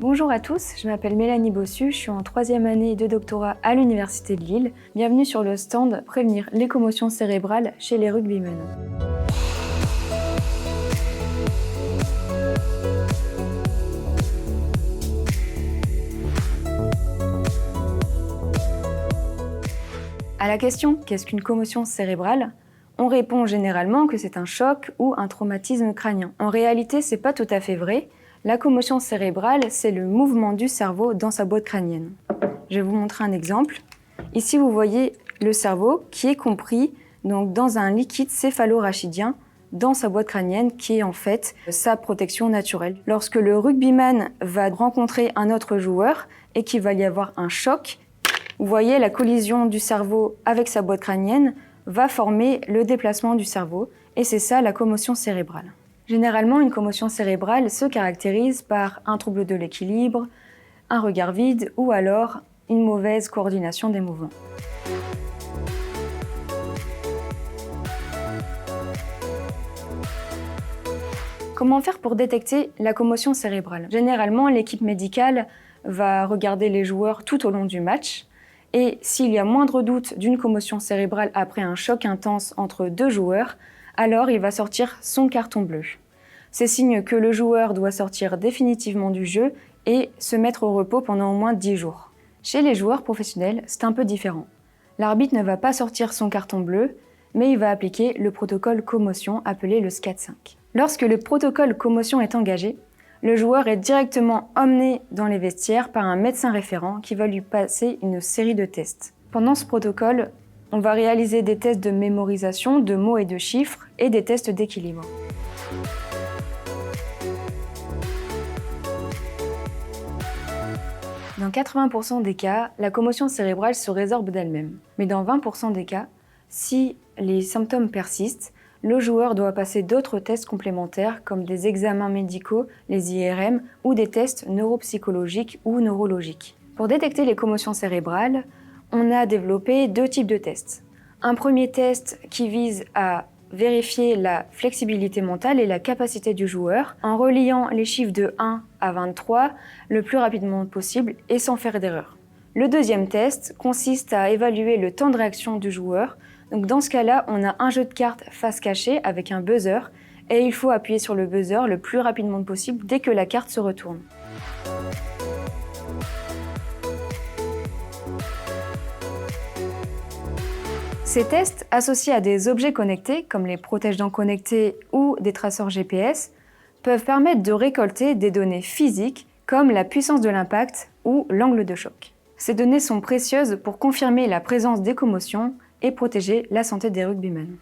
Bonjour à tous, je m'appelle Mélanie Bossu, je suis en 3e année de doctorat à l'Université de Lille. Bienvenue sur le stand Prévenir les commotions cérébrales chez les rugbymen. À la question « Qu'est-ce qu'une commotion cérébrale ?», on répond généralement que c'est un choc ou un traumatisme crânien. En réalité, c'est pas tout à fait vrai. La commotion cérébrale, c'est le mouvement du cerveau dans sa boîte crânienne. Je vais vous montrer un exemple. Ici, vous voyez le cerveau qui est compris donc, dans un liquide céphalorachidien dans sa boîte crânienne qui est en fait sa protection naturelle. Lorsque le rugbyman va rencontrer un autre joueur et qu'il va y avoir un choc, vous voyez la collision du cerveau avec sa boîte crânienne va former le déplacement du cerveau et c'est ça la commotion cérébrale. Généralement, une commotion cérébrale se caractérise par un trouble de l'équilibre, un regard vide ou alors une mauvaise coordination des mouvements. Comment faire pour détecter la commotion cérébrale ? Généralement, l'équipe médicale va regarder les joueurs tout au long du match et s'il y a moindre doute d'une commotion cérébrale après un choc intense entre deux joueurs, alors il va sortir son carton bleu. C'est signe que le joueur doit sortir définitivement du jeu et se mettre au repos pendant au moins 10 jours. Chez les joueurs professionnels, c'est un peu différent. L'arbitre ne va pas sortir son carton bleu, mais il va appliquer le protocole commotion appelé le SCAT-5. Lorsque le protocole commotion est engagé, le joueur est directement emmené dans les vestiaires par un médecin référent qui va lui passer une série de tests. Pendant ce protocole, on va réaliser des tests de mémorisation de mots et de chiffres et des tests d'équilibre. Dans 80% des cas, la commotion cérébrale se résorbe d'elle-même. Mais dans 20% des cas, si les symptômes persistent, le joueur doit passer d'autres tests complémentaires comme des examens médicaux, les IRM, ou des tests neuropsychologiques ou neurologiques. Pour détecter les commotions cérébrales, on a développé 2 types de tests. Un premier test qui vise à vérifier la flexibilité mentale et la capacité du joueur en reliant les chiffres de 1 à 23 le plus rapidement possible et sans faire d'erreur. Le deuxième test consiste à évaluer le temps de réaction du joueur. Donc dans ce cas-là, on a un jeu de cartes face cachée avec un buzzer et il faut appuyer sur le buzzer le plus rapidement possible dès que la carte se retourne. Ces tests, associés à des objets connectés, comme les protège-dents connectés ou des traceurs GPS, peuvent permettre de récolter des données physiques comme la puissance de l'impact ou l'angle de choc. Ces données sont précieuses pour confirmer la présence des commotions et protéger la santé des rugbymen.